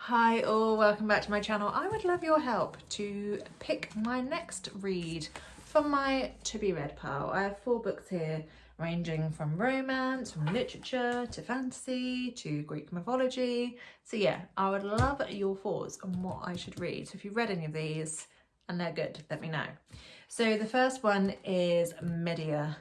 Hi all, welcome back to my channel. I would love your help to pick my next read from my to be read pile. I have 4 books here ranging from romance, from literature to fantasy to Greek mythology. So yeah, I would love your thoughts on what I should read. So if you've read any of these and they're good, let me know. So the first one is Medea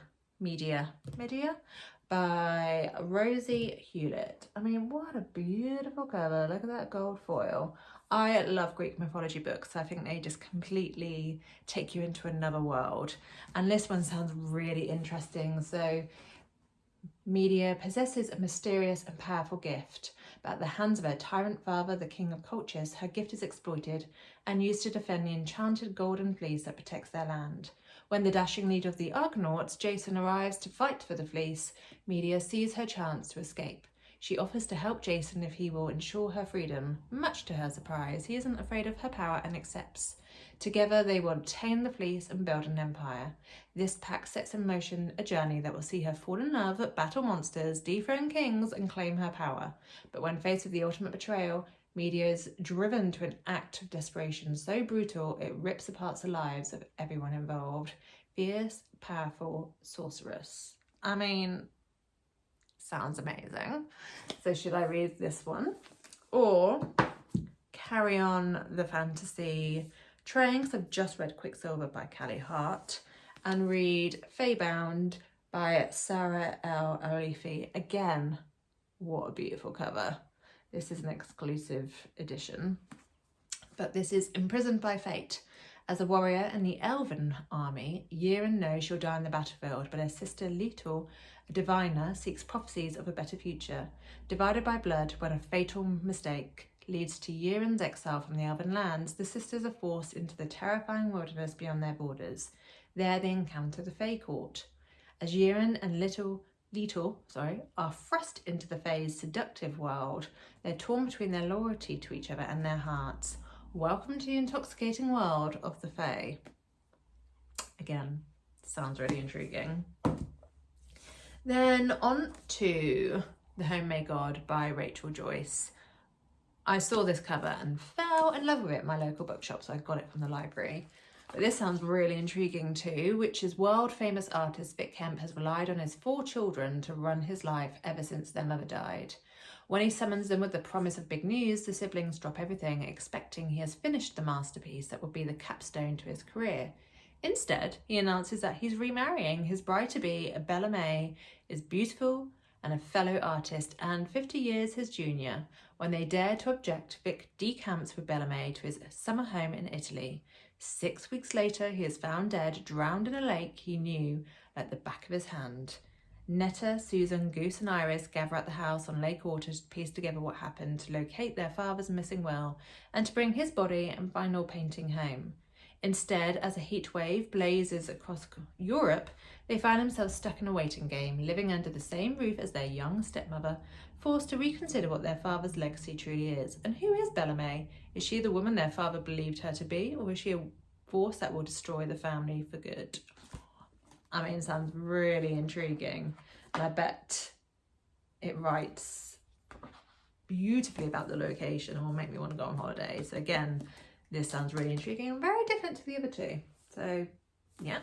by Rosie Hewlett. I mean, what a beautiful cover. Look at that gold foil. I love Greek mythology books. I think they just completely take you into another world. And this one sounds really interesting. So Medea possesses a mysterious and powerful gift, but at the hands of her tyrant father, the king of Colchis, her gift is exploited and used to defend the enchanted golden fleece that protects their land. When the dashing leader of the Argonauts, Jason, arrives to fight for the fleece, Medea sees her chance to escape. She offers to help Jason if he will ensure her freedom. Much to her surprise, he isn't afraid of her power and accepts. Together they will obtain the fleece and build an empire. This pact sets in motion a journey that will see her fall in love, battle monsters, dethrone kings, and claim her power. But when faced with the ultimate betrayal, Medea is driven to an act of desperation so brutal it rips apart the lives of everyone involved. Fierce, powerful sorceress. I mean, sounds amazing. So should I read this one or carry on the fantasy train? Because I've just read Quicksilver by Callie Hart and read Feybound by Sarah L. Alifi. Again, what a beautiful cover. This is an exclusive edition, but this is Imprisoned by Fate. As a warrior in the Elven army, Yrinn knows she'll die on the battlefield, but her sister Leto, a diviner, seeks prophecies of a better future. Divided by blood, when a fatal mistake leads to Yirinn's exile from the Elven lands, the sisters are forced into the terrifying wilderness beyond their borders. There they encounter the Fae Court. As Yrinn and Leto are thrust into the Fae's seductive world, they're torn between their loyalty to each other and their hearts. Welcome to the intoxicating world of the Fae. Again, sounds really intriguing. Then on to The Homemade God by Rachel Joyce. I saw this cover and fell in love with it at my local bookshop, so I got it from the library. But this sounds really intriguing too, which is world famous artist Vic Kemp has relied on his 4 children to run his life ever since their mother died. When he summons them with the promise of big news, the siblings drop everything, expecting he has finished the masterpiece that will be the capstone to his career. Instead, he announces that he's remarrying. His bride-to-be, Bella May, is beautiful and a fellow artist and 50 years his junior. When they dare to object, Vic decamps with Bella May to his summer home in Italy. 6 weeks later, he is found dead, drowned in a lake he knew like the back of his hand. Netta, Susan, Goose and Iris gather at the house on Lake Water to piece together what happened, to locate their father's missing will, and to bring his body and final painting home. Instead, as a heat wave blazes across Europe, they find themselves stuck in a waiting game, living under the same roof as their young stepmother, forced to reconsider what their father's legacy truly is. And who is Bella May? Is she the woman their father believed her to be, or is she a force that will destroy the family for good? I mean, it sounds really intriguing, and I bet it writes beautifully about the location and will make me want to go on holiday. So again, this sounds really intriguing and very different to the other 2. So yeah.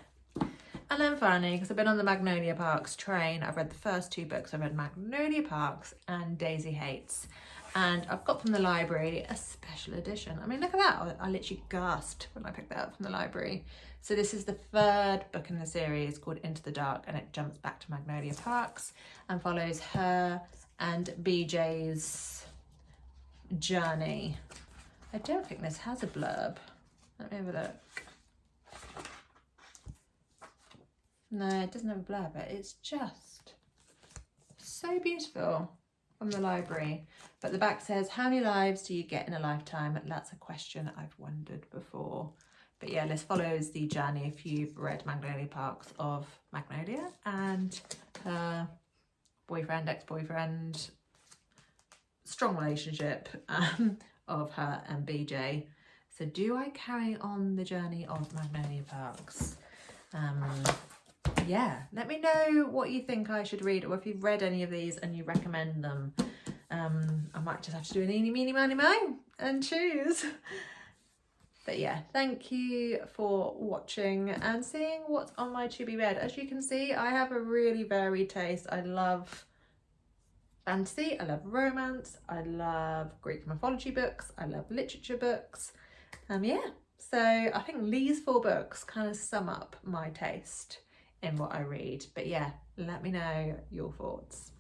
And then finally, because I've been on the Magnolia Parks train, I've read the first 2 books. I've read Magnolia Parks and Daisy Hates. And I've got from the library a special edition. I mean, look at that. I literally gasped when I picked that up from the library. So this is the 3rd book in the series called Into the Dark, and it jumps back to Magnolia Parks and follows her and BJ's journey. I don't think this has a blurb. Let me have a look. No, it doesn't have a blurb, but it's just so beautiful from the library. But the back says, how many lives do you get in a lifetime? That's a question I've wondered before. But yeah, this follows the journey, if you've read Magnolia Parks, of Magnolia and her boyfriend, ex-boyfriend, strong relationship of her and BJ. So do I carry on the journey of Magnolia Parks? Yeah, let me know what you think I should read, or if you've read any of these and you recommend them. I might just have to do an eeny, meeny, miny, moe and choose. But yeah, thank you for watching and seeing what's on my to be read. As you can see, I have a really varied taste. I love fantasy, I love romance, I love Greek mythology books, I love literature books. Yeah, so I think these 4 books kind of sum up my taste in what I read. But yeah, let me know your thoughts.